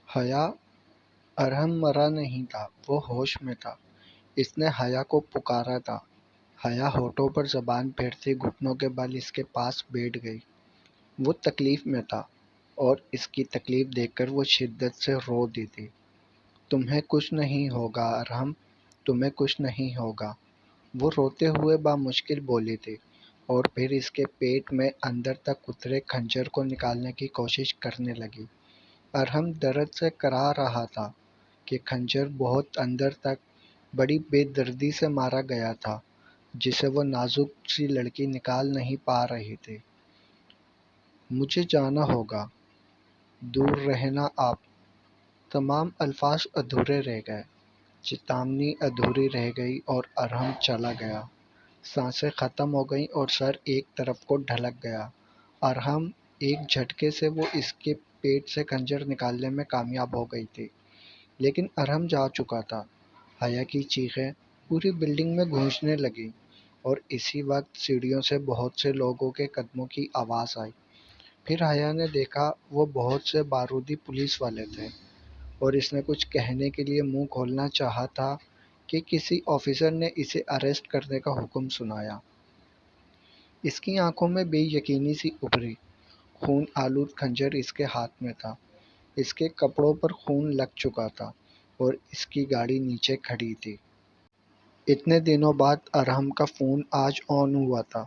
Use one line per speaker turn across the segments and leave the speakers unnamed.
حیا ارحم مرا نہیں تھا، وہ ہوش میں تھا۔ اس نے حیا کو پکارا تھا۔ حیا ہونٹوں پر زبان پھیرتی گھٹنوں کے بل اس کے پاس بیٹھ گئی۔ وہ تکلیف میں تھا اور اس کی تکلیف دیکھ کر وہ شدت سے رو دی تھی۔ تمہیں کچھ نہیں ہوگا ارحم، تمہیں کچھ نہیں ہوگا، وہ روتے ہوئے بامشکل بولی تھی، اور پھر اس کے پیٹ میں اندر تک اترے خنجر کو نکالنے کی کوشش کرنے لگی۔ ارحم درد سے کرا رہا تھا کہ خنجر بہت اندر تک بڑی بے دردی سے مارا گیا تھا، جسے وہ نازک سی لڑکی نکال نہیں پا رہی تھی۔ مجھے جانا ہوگا، دور رہنا آپ۔ تمام الفاظ ادھورے رہ گئے، چتامنی ادھوری رہ گئی اور ارحم چلا گیا۔ سانسیں ختم ہو گئیں اور سر ایک طرف کو ڈھلک گیا۔ ارحم ایک جھٹکے سے وہ اس کے پیٹ سے خنجر نکالنے میں کامیاب ہو گئی تھی، لیکن ارحم جا چکا تھا۔ حیا کی چیخیں پوری بلڈنگ میں گونجنے لگیں اور اسی وقت سیڑھیوں سے بہت سے لوگوں کے قدموں کی آواز آئی۔ پھر حیا نے دیکھا وہ بہت سے بارودی پولیس والے تھے، اور اس نے کچھ کہنے کے لیے منہ کھولنا چاہا تھا کہ کسی آفیسر نے اسے اریسٹ کرنے کا حکم سنایا۔ اس کی آنکھوں میں بے یقینی سی ابھری۔ خون آلود خنجر اس کے ہاتھ میں تھا، اس کے کپڑوں پر خون لگ چکا تھا اور اس کی گاڑی نیچے کھڑی تھی۔ اتنے دنوں بعد ارحم کا فون آج آن ہوا تھا،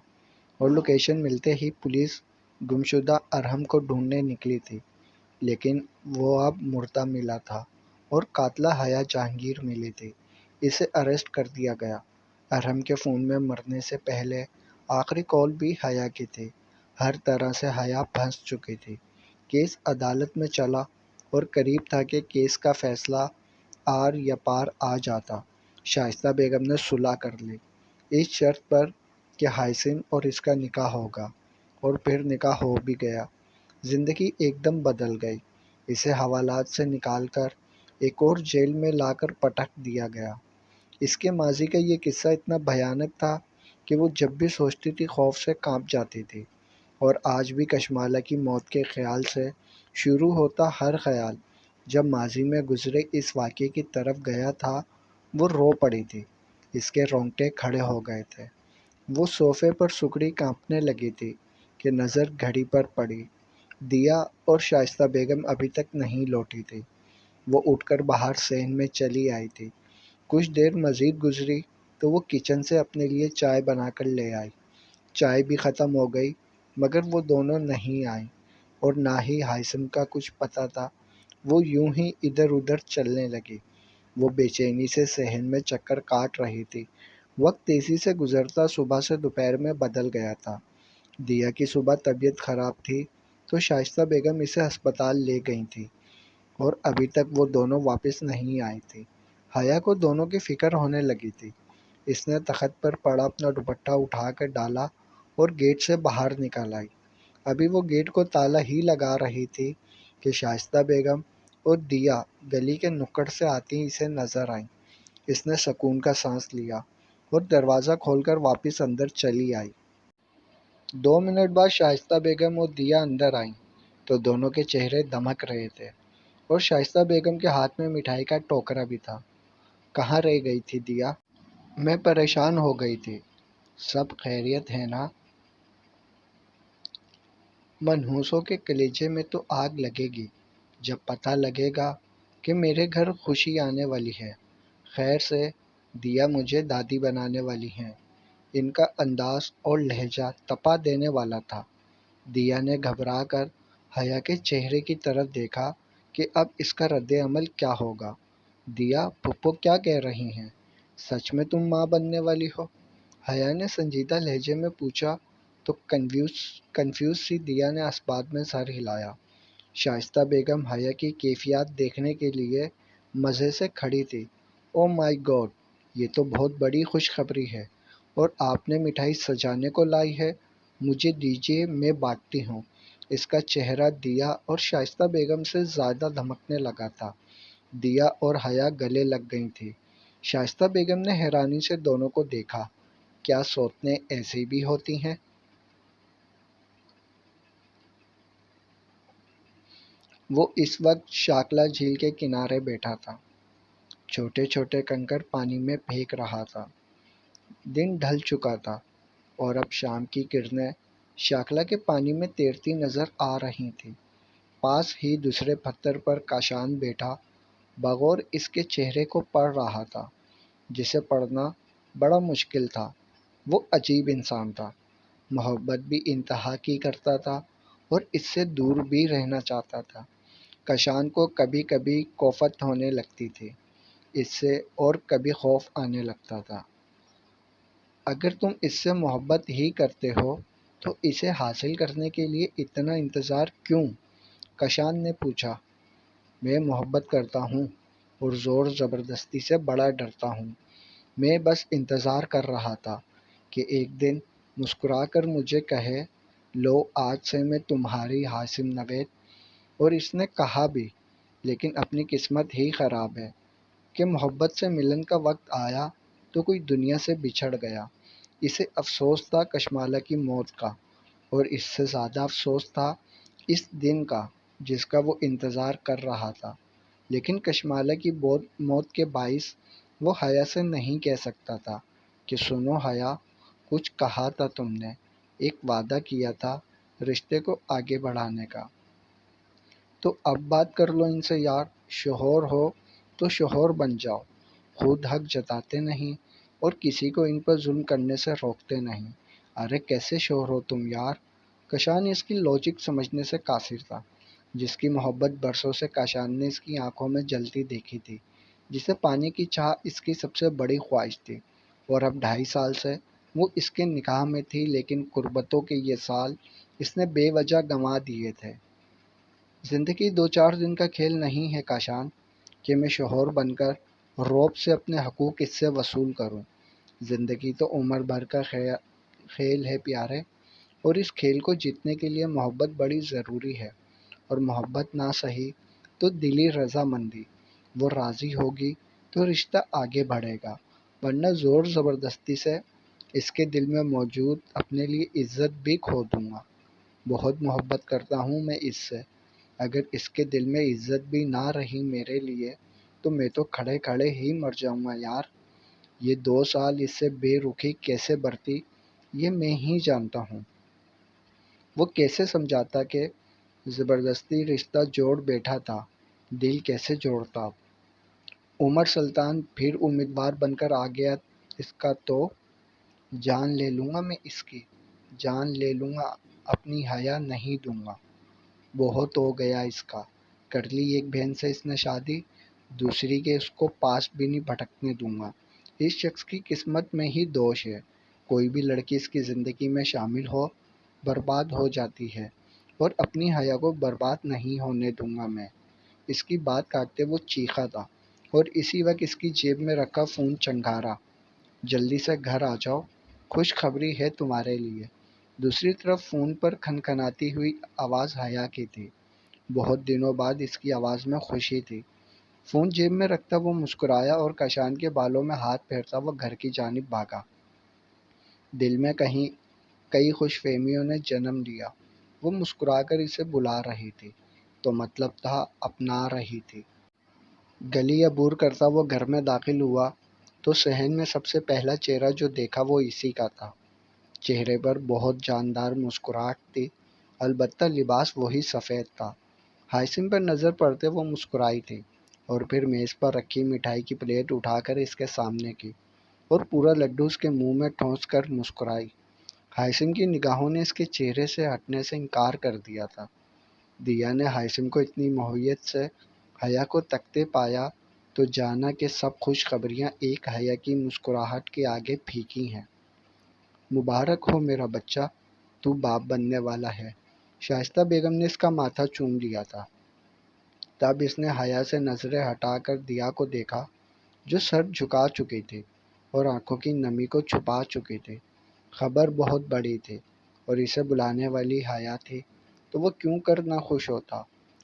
اور لوکیشن ملتے ہی پولیس گمشدہ ارحم کو ڈھونڈنے نکلی تھی، لیکن وہ اب مردہ ملا تھا اور قاتلہ حیا جہانگیر ملی تھی۔ اسے اریسٹ کر دیا گیا۔ ارحم کے فون میں مرنے سے پہلے آخری کال بھی حیا کی تھی۔ ہر طرح سے حیا پھنس چکی تھی۔ کیس عدالت میں چلا اور قریب تھا کہ کیس کا فیصلہ آر یا پار آ جاتا۔ شائستہ بیگم نے صلح کر لی، اس شرط پر کہ حسین اور اس کا نکاح ہوگا، اور پھر نکاح ہو بھی گیا۔ زندگی ایک دم بدل گئی۔ اسے حوالات سے نکال کر ایک اور جیل میں لا کر پٹک دیا گیا۔ اس کے ماضی کا یہ قصہ اتنا بھیانک تھا کہ وہ جب بھی سوچتی تھی خوف سے کانپ جاتی تھی، اور آج بھی کشمالہ کی موت کے خیال سے شروع ہوتا ہر خیال جب ماضی میں گزرے اس واقعے کی طرف گیا تھا، وہ رو پڑی تھی۔ اس کے رونگٹے کھڑے ہو گئے تھے۔ وہ صوفے پر سکڑی کانپنے لگی تھی کہ نظر گھڑی پر پڑی۔ دیا اور شائستہ بیگم ابھی تک نہیں لوٹی تھی۔ وہ اٹھ کر باہر صحن میں چلی آئی تھی۔ کچھ دیر مزید گزری تو وہ کچن سے اپنے لیے چائے بنا کر لے آئی۔ چائے بھی ختم ہو گئی، مگر وہ دونوں نہیں آئیں، اور نہ ہی حسین کا کچھ پتہ تھا۔ وہ یوں ہی ادھر ادھر چلنے لگی۔ وہ بے چینی سے صحن میں چکر کاٹ رہی تھی۔ وقت تیزی سے گزرتا صبح سے دوپہر میں بدل گیا تھا۔ دیا کی صبح طبیعت خراب تھی تو شائستہ بیگم اسے ہسپتال لے گئی تھی، اور ابھی تک وہ دونوں واپس نہیں آئی تھی۔ حیا کو دونوں کی فکر ہونے لگی تھی۔ اس نے تخت پر پڑا اپنا دوپٹہ اٹھا کر ڈالا اور گیٹ سے باہر نکل آئی۔ ابھی وہ گیٹ کو تالا ہی لگا رہی تھی کہ شائستہ بیگم اور دیا گلی کے نکڑ سے آتی اسے نظر آئیں۔ اس نے سکون کا سانس لیا اور دروازہ کھول کر واپس اندر چلی آئی۔ 2 منٹ بعد شائستہ بیگم اور دیا اندر آئیں تو دونوں کے چہرے دمک رہے تھے، اور شائستہ بیگم کے ہاتھ میں مٹھائی کا ٹوکرا بھی تھا۔ کہاں رہ گئی تھی دیا؟ میں پریشان ہو گئی تھی۔ سب خیریت ہے نا؟ منحوسوں کے کلیجے میں تو آگ لگے گی جب پتہ لگے گا کہ میرے گھر خوشی آنے والی ہے۔ خیر سے دیا مجھے دادی بنانے والی ہیں۔ ان کا انداز اور لہجہ تپا دینے والا تھا۔ دیا نے گھبرا کر حیا کے چہرے کی طرف دیکھا کہ اب اس کا رد عمل کیا ہوگا۔ دیا، پھپھو کیا کہہ رہی ہیں؟ سچ میں تم ماں بننے والی ہو؟ حیا نے سنجیدہ لہجے میں پوچھا تو کنفیوز سی دیا نے اسباب میں سر ہلایا۔ شائستہ بیگم حیا کی کیفیات دیکھنے کے لیے مزے سے کھڑی تھی۔ او مائی گاڈ، یہ تو بہت بڑی خوشخبری ہے، اور آپ نے مٹھائی سجانے کو لائی ہے۔ مجھے دیجیے، میں بانٹتی ہوں۔ اس کا چہرہ دیا اور شائستہ بیگم سے زیادہ دھمکنے لگا تھا۔ دیا اور حیا گلے لگ گئی تھی۔ شائستہ بیگم نے حیرانی سے دونوں کو دیکھا۔ کیا سوتنیں ایسی بھی ہوتی ہیں؟ وہ اس وقت شاکلہ جھیل کے کنارے بیٹھا تھا، چھوٹے چھوٹے کنکر پانی میں پھینک رہا تھا۔ دن ڈھل چکا تھا اور اب شام کی کرنیں شاکلہ کے پانی میں تیرتی نظر آ رہی تھیں۔ پاس ہی دوسرے پتھر پر کاشان بیٹھا بغور اس کے چہرے کو پڑھ رہا تھا، جسے پڑھنا بڑا مشکل تھا۔ وہ عجیب انسان تھا، محبت بھی انتہا کی کرتا تھا اور اس سے دور بھی رہنا چاہتا تھا۔ کاشان کو کبھی کبھی کوفت ہونے لگتی تھی اس سے، اور کبھی خوف آنے لگتا تھا۔ اگر تم اس سے محبت ہی کرتے ہو تو اسے حاصل کرنے کے لیے اتنا انتظار کیوں؟ کاشان نے پوچھا۔ میں محبت کرتا ہوں اور زور زبردستی سے بڑا ڈرتا ہوں۔ میں بس انتظار کر رہا تھا کہ ایک دن مسکرا کر مجھے کہے، لو آج سے میں تمہاری حاسم نوید۔ اور اس نے کہا بھی، لیکن اپنی قسمت ہی خراب ہے کہ محبت سے ملن کا وقت آیا تو کوئی دنیا سے بچھڑ گیا۔ اسے افسوس تھا کشمالہ کی موت کا، اور اس سے زیادہ افسوس تھا اس دن کا جس کا وہ انتظار کر رہا تھا۔ لیکن کشمالہ کی موت کے باعث وہ حیا سے نہیں کہہ سکتا تھا کہ سنو حیا، کچھ کہا تھا تم نے، ایک وعدہ کیا تھا رشتے کو آگے بڑھانے کا۔ تو اب بات کر لو ان سے یار، شوہر ہو تو شوہر بن جاؤ، خود حق جتاتے نہیں اور کسی کو ان پر ظلم کرنے سے روکتے نہیں۔ ارے کیسے شوہر ہو تم یار؟ کاشان اس کی لاجک سمجھنے سے قاصر تھا۔ جس کی محبت برسوں سے کاشان نے اس کی آنکھوں میں جلتی دیکھی تھی، جسے پانے کی چاہ اس کی سب سے بڑی خواہش تھی، اور اب 2.5 سال سے وہ اس کے نکاح میں تھی، لیکن قربتوں کے یہ سال اس نے بے وجہ گنوا دیے تھے۔ زندگی 2-4 دن کا کھیل نہیں ہے کاشان، کہ میں شوہر بن کر روب سے اپنے حقوق اس سے وصول کروں۔ زندگی تو عمر بھر کا کھیل ہے پیارے، اور اس کھیل کو جیتنے کے لیے محبت بڑی ضروری ہے، اور محبت نہ سہی تو دلی رضامندی، وہ راضی ہوگی تو رشتہ آگے بڑھے گا، ورنہ زور زبردستی سے اس کے دل میں موجود اپنے لیے عزت بھی کھو دوں گا۔ بہت محبت کرتا ہوں میں اس سے، اگر اس کے دل میں عزت بھی نہ رہی میرے لیے تو میں تو کھڑے کھڑے ہی مر جاؤں گا یار۔ یہ 2 سال اس سے بے رخی کیسے برتی یہ میں ہی جانتا ہوں۔ وہ کیسے سمجھاتا کہ زبردستی رشتہ جوڑ بیٹھا تھا، دل کیسے جوڑتا اب؟ عمر سلطان پھر امیدوار بن کر آ گیا اس کا تو جان لے لوں گا، میں اس کی جان لے لوں گا، اپنی حیا نہیں دوں گا۔ بہت ہو گیا اس کا، کر لی ایک بہن سے اس نے شادی، دوسری کے اس کو پاس بھی نہیں بھٹکنے دوں گا۔ اس شخص کی قسمت میں ہی دوش ہے، کوئی بھی لڑکی اس کی زندگی میں شامل ہو برباد ہو جاتی ہے، اور اپنی حیا کو برباد نہیں ہونے دوں گا میں۔ اس کی بات کاٹتے وہ چیخا تھا، اور اسی وقت اس کی جیب میں رکھا فون چنگھارا، جلدی سے گھر آ جاؤ، خوش خبری ہے تمہارے لیے۔ دوسری طرف فون پر کھنکھناتی ہوئی آواز حیا کی تھی۔ بہت دنوں بعد اس کی آواز میں خوشی تھی۔ فون جیب میں رکھتا وہ مسکرایا اور کاشان کے بالوں میں ہاتھ پھیرتا وہ گھر کی جانب بھاگا۔ دل میں کہیں کئی خوش فہمیوں نے جنم لیا۔ وہ مسکرا کر اسے بلا رہی تھی تو مطلب تھا اپنا رہی تھی۔ گلی عبور کرتا وہ گھر میں داخل ہوا تو صحن میں سب سے پہلا چہرہ جو دیکھا وہ اسی کا تھا۔ چہرے پر بہت جاندار مسکراہٹ تھی، البتہ لباس وہی سفید تھا۔ حاسم پر نظر پڑتے وہ مسکرائی تھی، اور پھر میز پر رکھی مٹھائی کی پلیٹ اٹھا کر اس کے سامنے کی، اور پورا لڈو اس کے منہ میں ٹھونس کر مسکرائی۔ حاسم کی نگاہوں نے اس کے چہرے سے ہٹنے سے انکار کر دیا تھا۔ دیا نے حاسم کو اتنی محبت سے حیا کو تکتے پایا تو جانا کہ سب خوش خبریاں ایک حیا کی مسکراہٹ کے آگے پھیکی ہیں۔ مبارک ہو میرا بچہ، تو باپ بننے والا ہے۔ شائستہ بیگم نے اس کا ماتھا چوم لیا تھا۔ تب اس نے حیا سے نظریں ہٹا کر دیا کو دیکھا، جو سر جھکا چکی تھی اور آنکھوں کی نمی کو چھپا چکی تھی۔ خبر بہت بڑی تھی، اور اسے بلانے والی حیا تھی تو وہ کیوں کر نہ خوش ہوتا۔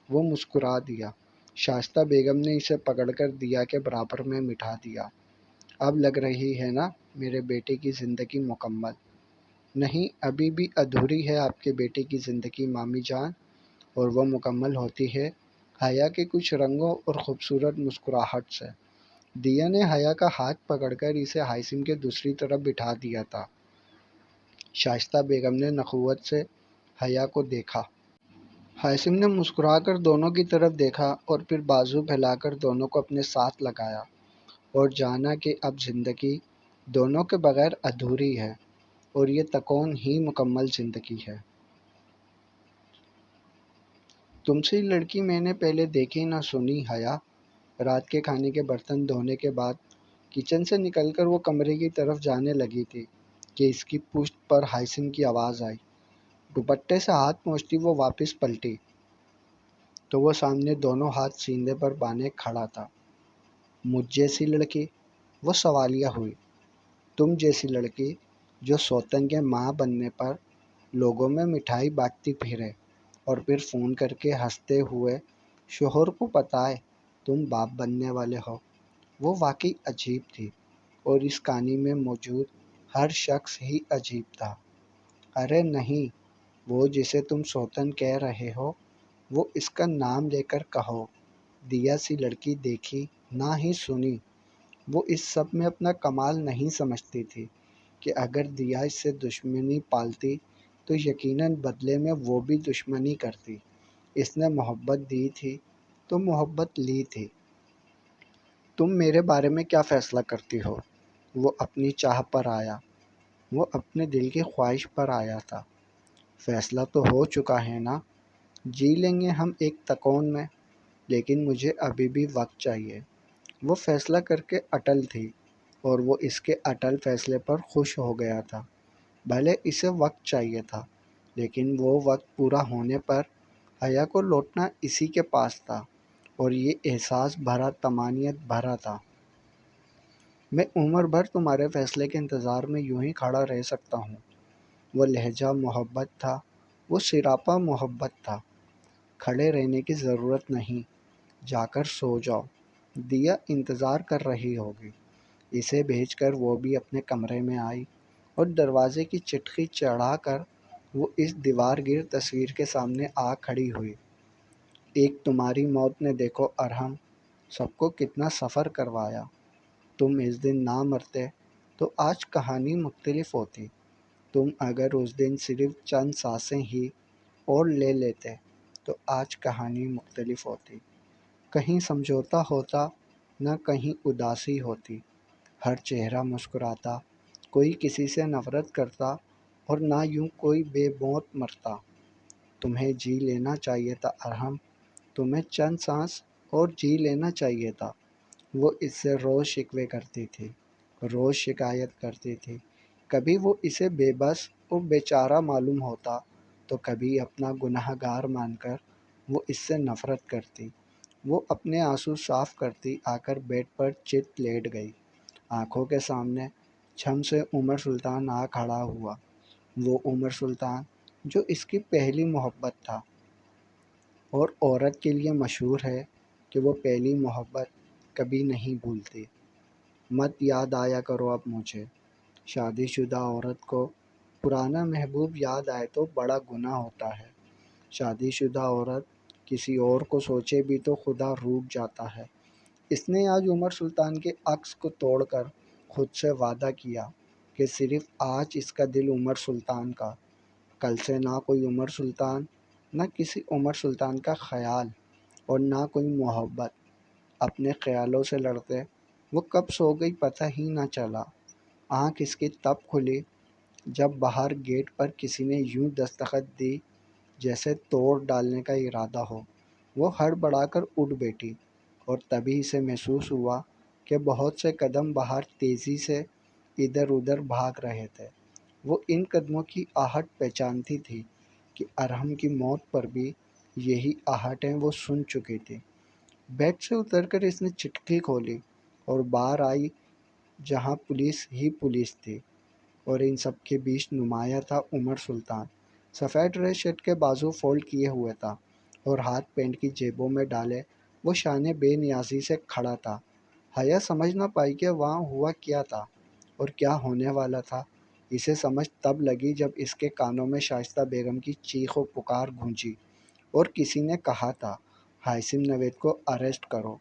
وہ مسکرا دیا۔ شائستہ بیگم نے اسے پکڑ کر دیا کے برابر میں بٹھا دیا۔ اب لگ رہی ہے نا میرے بیٹے کی زندگی مکمل؟ نہیں، ابھی بھی ادھوری ہے آپ کے بیٹے کی زندگی مامی جان، اور وہ مکمل ہوتی ہے حیا کے کچھ رنگوں اور خوبصورت مسکراہٹ سے۔ دیا نے حیا کا ہاتھ پکڑ کر اسے ہائسم کے دوسری طرف بٹھا دیا تھا۔ شائستہ بیگم نے نخوت سے حیا کو دیکھا۔ ہائسم نے مسکرا کر دونوں کی طرف دیکھا اور پھر بازو پھیلا کر دونوں کو اپنے ساتھ لگایا اور جانا کہ اب زندگی دونوں کے بغیر ادھوری ہے اور یہ تکون ہی مکمل زندگی ہے۔ تم سے یہ لڑکی میں نے پہلے دیکھی نہ سنی حیا۔ رات کے کھانے کے برتن دھونے کے بعد کچن سے نکل کر وہ کمرے کی طرف جانے لگی تھی کہ اس کی پشت پر ہائسم کی آواز آئی۔ دوپٹے سے ہاتھ پوچھتی وہ واپس پلٹی تو وہ سامنے دونوں ہاتھ سینے پر باندھے کھڑا تھا۔ مجھ جیسی لڑکی؟ وہ سوالیہ ہوئی۔ تم جیسی لڑکی جو سوتن کے ماں بننے پر لوگوں میں مٹھائی بانٹتی پھرے اور پھر فون کر کے ہنستے ہوئے شوہر کو بتائے تم باپ بننے والے ہو۔ وہ واقعی عجیب تھی اور اس کہانی میں موجود ہر شخص ہی عجیب تھا۔ ارے نہیں، وہ جسے تم سوتن کہہ رہے ہو وہ اس کا نام لے کر کہو۔ دیا سی لڑکی دیکھی نہ ہی سنی۔ وہ اس سب میں اپنا کمال نہیں سمجھتی تھی کہ اگر دیا اس سے دشمنی پالتی تو یقیناً بدلے میں وہ بھی دشمنی کرتی۔ اس نے محبت دی تھی تو محبت لی تھی۔ تم میرے بارے میں کیا فیصلہ کرتی ہو؟ وہ اپنی چاہ پر آیا۔ وہ اپنے دل کی خواہش پر آیا تھا۔ فیصلہ تو ہو چکا ہے نا، جی لیں گے ہم ایک تکون میں، لیکن مجھے ابھی بھی وقت چاہیے۔ وہ فیصلہ کر کے اٹل تھی اور وہ اس کے اٹل فیصلے پر خوش ہو گیا تھا۔ بھلے اسے وقت چاہیے تھا، لیکن وہ وقت پورا ہونے پر حیا کو لوٹنا اسی کے پاس تھا اور یہ احساس بھرا طمانینت بھرا تھا۔ میں عمر بھر تمہارے فیصلے کے انتظار میں یوں ہی کھڑا رہ سکتا ہوں۔ وہ لہجہ محبت تھا، وہ سراپا محبت تھا۔ کھڑے رہنے کی ضرورت نہیں، جا کر سو جاؤ، دیا انتظار کر رہی ہوگی۔ اسے بھیج کر وہ بھی اپنے کمرے میں آئی اور دروازے کی چٹکی چڑھا کر وہ اس دیوار گیر تصویر کے سامنے آ کھڑی ہوئی۔ ایک تمہاری موت نے دیکھو ارحم سب کو کتنا سفر کروایا۔ تم اس دن نہ مرتے تو آج کہانی مختلف ہوتی۔ تم اگر اس دن صرف چند سانسیں ہی اور لے لیتے تو آج کہانی مختلف ہوتی۔ کہیں سمجھوتا ہوتا، نہ کہیں اداسی ہوتی۔ ہر چہرہ مسکراتا، کوئی کسی سے نفرت کرتا اور نہ یوں کوئی بے موت مرتا۔ تمہیں جی لینا چاہیے تھا ارحم، تمہیں چند سانس اور جی لینا چاہیے تھا۔ وہ اس سے روز شکوے کرتی تھی، روز شکایت کرتی تھی۔ کبھی وہ اسے بے بس اور بے چارہ معلوم ہوتا تو کبھی اپنا گناہ گار مان کر وہ اس سے نفرت کرتی۔ وہ اپنے آنسو صاف کرتی آ کر بیڈ پر چت لیٹ گئی۔ آنکھوں کے سامنے چھم سے عمر سلطان آ کھڑا ہوا، وہ عمر سلطان جو اس کی پہلی محبت تھا اور عورت کے لیے مشہور ہے کہ وہ پہلی محبت کبھی نہیں بھولتی۔ مت یاد آیا کرو اب مجھے۔ شادی شدہ عورت کو پرانا محبوب یاد آئے تو بڑا گناہ ہوتا ہے۔ شادی شدہ عورت کسی اور کو سوچے بھی تو خدا روٹھ جاتا ہے۔ اس نے آج عمر سلطان کے عکس کو توڑ کر خود سے وعدہ کیا کہ صرف آج اس کا دل عمر سلطان کا، کل سے نہ کوئی عمر سلطان، نہ کسی عمر سلطان کا خیال اور نہ کوئی محبت۔ اپنے خیالوں سے لڑتے وہ کب سو گئی پتہ ہی نہ چلا۔ آنکھ اس کی تب کھلی جب باہر گیٹ پر کسی نے یوں دستخط دی جیسے توڑ ڈالنے کا ارادہ ہو۔ وہ ہڑبڑا کر اٹھ بیٹھی اور تبھی اسے محسوس ہوا کہ بہت سے قدم باہر تیزی سے ادھر ادھر بھاگ رہے تھے۔ وہ ان قدموں کی آہٹ پہچانتی تھی کہ ارحم کی موت پر بھی یہی آہٹیں وہ سن چکی تھی۔ بیڈ سے اتر کر اس نے چٹکی کھولی اور باہر آئی جہاں پولیس ہی پولیس تھی اور ان سب کے بیچ نمایاں تھا عمر سلطان۔ سفید ڈریس شرٹ کے بازو فولڈ کیے ہوئے تھا اور ہاتھ پینٹ کی جیبوں میں ڈالے وہ شان بے نیازی سے کھڑا تھا۔ حیا سمجھ نہ پائی کہ وہاں ہوا کیا تھا اور کیا ہونے والا تھا۔ اسے سمجھ تب لگی جب اس کے کانوں میں شائستہ بیگم کی چیخ و پکار گونجی اور کسی نے کہا تھا ہائسم نوید کو اریسٹ کرو۔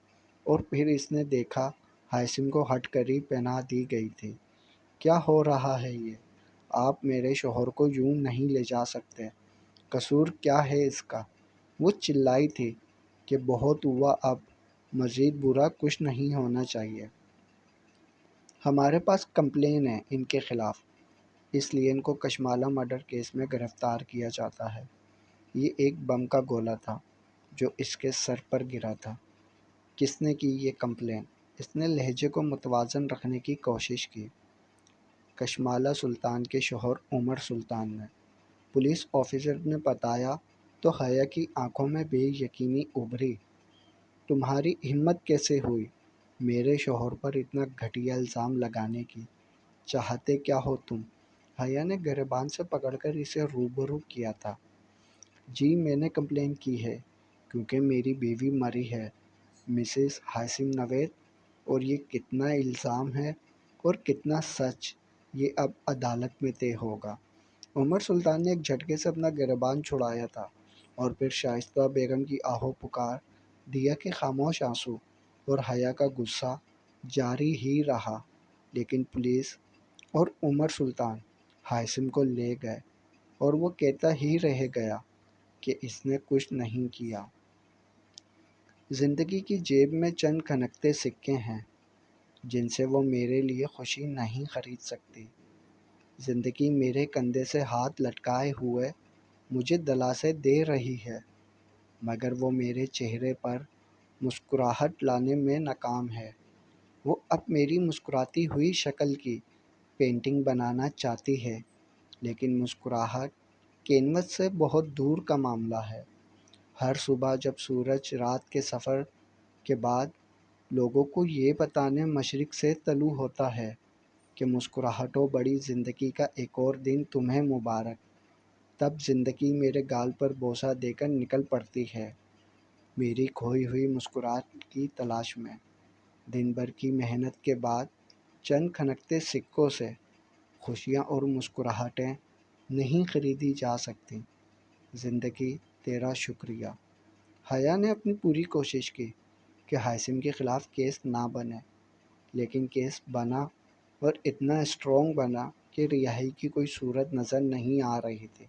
اور پھر اس نے دیکھا ہائسم کو ہٹ کری پہنا دی گئی تھی۔ کیا ہو رہا ہے یہ؟ آپ میرے شوہر کو یوں نہیں لے جا سکتے۔ قصور کیا ہے اس کا؟ وہ چلائی تھی کہ بہت ہوا، اب مزید برا کچھ نہیں ہونا چاہیے۔ ہمارے پاس کمپلین ہے ان کے خلاف، اس لیے ان کو کشمالہ مرڈر کیس میں گرفتار کیا جاتا ہے۔ یہ ایک بم کا گولہ تھا جو اس کے سر پر گرا تھا۔ کس نے کی یہ کمپلین؟ اس نے لہجے کو متوازن رکھنے کی کوشش کی۔ کشمالہ سلطان کے شوہر عمر سلطان نے، پولیس آفیسر نے بتایا تو حیا کی آنکھوں میں بے یقینی ابھری۔ تمہاری ہمت کیسے ہوئی میرے شوہر پر اتنا گھٹیا الزام لگانے کی؟ چاہتے کیا ہو تم؟ حیا نے گریبان سے پکڑ کر اسے روبرو کیا تھا۔ جی میں نے کمپلین کی ہے کیونکہ میری بیوی مری ہے، مسز ہائسم نوید، اور یہ کتنا الزام ہے اور کتنا سچ، یہ اب عدالت میں طے ہوگا۔ عمر سلطان نے ایک جھٹکے سے اپنا گریبان چھڑایا تھا اور پھر شائستہ بیگم کی آہو پکار، دیا کے خاموش آنسو اور حیا کا غصہ جاری ہی رہا، لیکن پولیس اور عمر سلطان ہائسم کو لے گئے اور وہ کہتا ہی رہ گیا کہ اس نے کچھ نہیں کیا۔ زندگی کی جیب میں چند کھنکتے سکے ہیں جن سے وہ میرے لیے خوشی نہیں خرید سکتی۔ زندگی میرے کندھے سے ہاتھ لٹکائے ہوئے مجھے دلاسے دے رہی ہے، مگر وہ میرے چہرے پر مسکراہٹ لانے میں ناکام ہے۔ وہ اب میری مسکراتی ہوئی شکل کی پینٹنگ بنانا چاہتی ہے، لیکن مسکراہٹ کینوس سے بہت دور کا معاملہ ہے۔ ہر صبح جب سورج رات کے سفر کے بعد لوگوں کو یہ بتانے مشرق سے طلوع ہوتا ہے کہ مسکراہٹوں بڑی زندگی کا ایک اور دن تمہیں مبارک، تب زندگی میرے گال پر بوسہ دے کر نکل پڑتی ہے میری کھوئی ہوئی مسکراہٹ کی تلاش میں۔ دن بھر کی محنت کے بعد چند کھنکتے سکوں سے خوشیاں اور مسکراہٹیں نہیں خریدی جا سکتی۔ زندگی تیرا شکریہ۔ حیا نے اپنی پوری کوشش کی کہ ہائسم کے خلاف کیس نہ بنے، لیکن کیس بنا اور اتنا اسٹرانگ بنا کہ رہائی کی کوئی صورت نظر نہیں آ رہی تھی،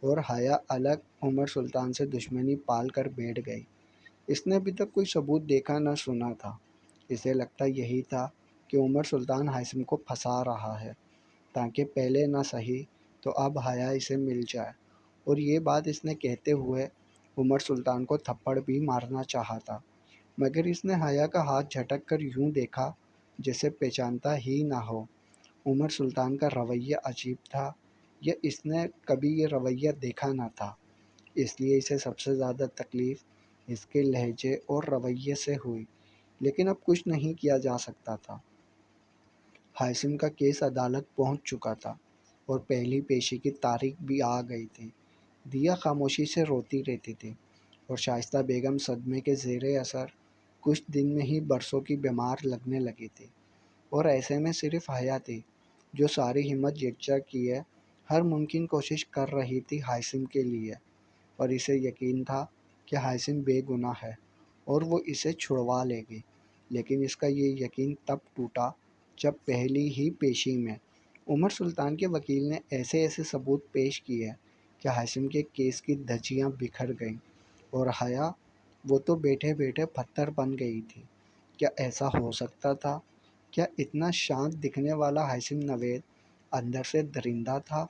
اور حیا الگ عمر سلطان سے دشمنی پال کر بیٹھ گئی۔ اس نے ابھی تک کوئی ثبوت دیکھا نہ سنا تھا۔ اسے لگتا یہی تھا کہ عمر سلطان ہائسم کو پھنسا رہا ہے تاکہ پہلے نہ سہی تو اب حیا اسے مل جائے، اور یہ بات اس نے کہتے ہوئے عمر سلطان کو تھپڑ بھی مارنا چاہا تھا، مگر اس نے حیا کا ہاتھ جھٹک کر یوں دیکھا جیسے پہچانتا ہی نہ ہو۔ عمر سلطان کا رویہ عجیب تھا، یا اس نے کبھی یہ رویہ دیکھا نہ تھا، اس لیے اسے سب سے زیادہ تکلیف اس کے لہجے اور رویے سے ہوئی، لیکن اب کچھ نہیں کیا جا سکتا تھا۔ ہائسم کا کیس عدالت پہنچ چکا تھا اور پہلی پیشی کی تاریخ بھی آ گئی تھی۔ دیا خاموشی سے روتی رہتی تھی اور شائستہ بیگم صدمے کے زیر اثر کچھ دن میں ہی برسوں کی بیمار لگنے لگی تھی، اور ایسے میں صرف حیا تھی جو ساری ہمت یکجا کیے ہر ممکن کوشش کر رہی تھی ہائسم کے لیے، اور اسے یقین تھا کہ ہائسم بے گناہ ہے اور وہ اسے چھڑوا لے گی، لیکن اس کا یہ یقین تب ٹوٹا جب پہلی ہی پیشی میں عمر سلطان کے وکیل نے ایسے ثبوت پیش کیے کہ ہائسم کے کیس کی دھجیاں بکھر گئیں، اور حیا، وہ تو بیٹھے بیٹھے پتھر بن گئی تھی۔ کیا ایسا ہو سکتا تھا؟ کیا اتنا شانت دکھنے والا ہائسم نوید اندر سے درندہ تھا؟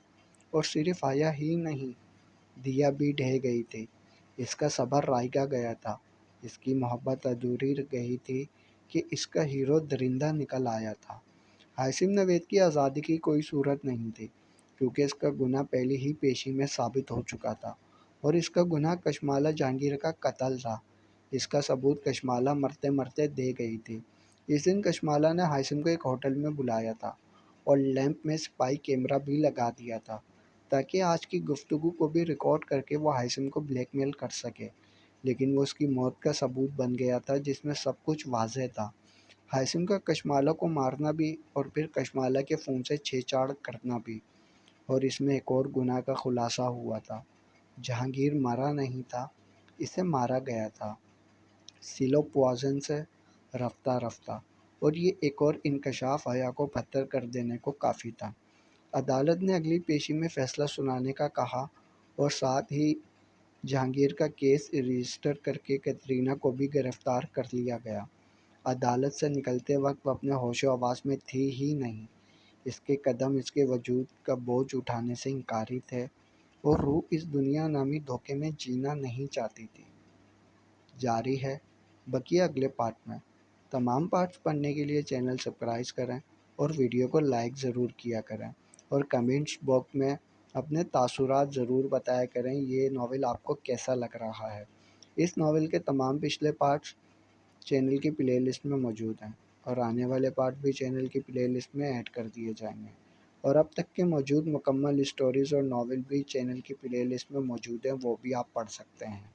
اور صرف حیا ہی نہیں، دیا بھی ڈھہ گئی تھی۔ اس کا صبر رائگا گیا تھا، اس کی محبت ادھوری گئی تھی کہ اس کا ہیرو درندہ نکل آیا تھا۔ ہائسم نوید کی آزادی کی کوئی صورت نہیں تھی، کیونکہ اس کا گناہ پہلی ہی پیشی میں ثابت ہو چکا تھا، اور اس کا گناہ کشمالہ جہانگیر کا قتل تھا۔ اس کا ثبوت کشمالہ مرتے مرتے دے گئی تھی۔ اس دن کشمالہ نے ہائسم کو ایک ہوٹل میں بلایا تھا اور لیمپ میں اسپائی کیمرہ بھی لگا دیا تھا تاکہ آج کی گفتگو کو بھی ریکارڈ کر کے وہ ہائسم کو بلیک میل کر سکے، لیکن وہ اس کی موت کا ثبوت بن گیا تھا جس میں سب کچھ واضح تھا۔ ہائسم کا کشمالہ کو مارنا بھی اور پھر کشمالہ کے فون سے چھیڑ چھاڑ کرنا بھی، اور اس میں ایک اور گناہ کا خلاصہ ہوا تھا۔ جہانگیر مرا نہیں تھا، اسے مارا گیا تھا۔ سلو پوائزن سے رفتہ رفتہ، اور یہ ایک اور انکشاف حیا کو بہتر کر دینے کو کافی تھا۔ عدالت نے اگلی پیشی میں فیصلہ سنانے کا کہا اور ساتھ ہی جہانگیر کا کیس رجسٹر کر کے کیٹرینہ کو بھی گرفتار کر لیا گیا۔ عدالت سے نکلتے وقت وہ اپنے ہوش و حواس میں تھی ہی نہیں۔ اس کے قدم اس کے وجود کا بوجھ اٹھانے سے انکاری تھے اور روح اس دنیا نامی دھوکے میں جینا نہیں چاہتی تھی۔ جاری ہے بقیہ اگلے پارٹ میں۔ تمام پارٹس پڑھنے کے لیے چینل سبسکرائب کریں اور ویڈیو کو لائک ضرور کیا کریں، اور کمنٹس باکس میں اپنے تاثرات ضرور بتایا کریں یہ ناول آپ کو کیسا لگ رہا ہے۔ اس ناول کے تمام پچھلے پارٹس چینل کی پلے لسٹ میں موجود ہیں، اور آنے والے پارٹ بھی چینل کی پلے لسٹ میں ایڈ کر دیے جائیں گے، اور اب تک کے موجود مکمل اسٹوریز اور ناول بھی چینل کی پلے لسٹ میں موجود ہیں، وہ بھی آپ پڑھ سکتے ہیں۔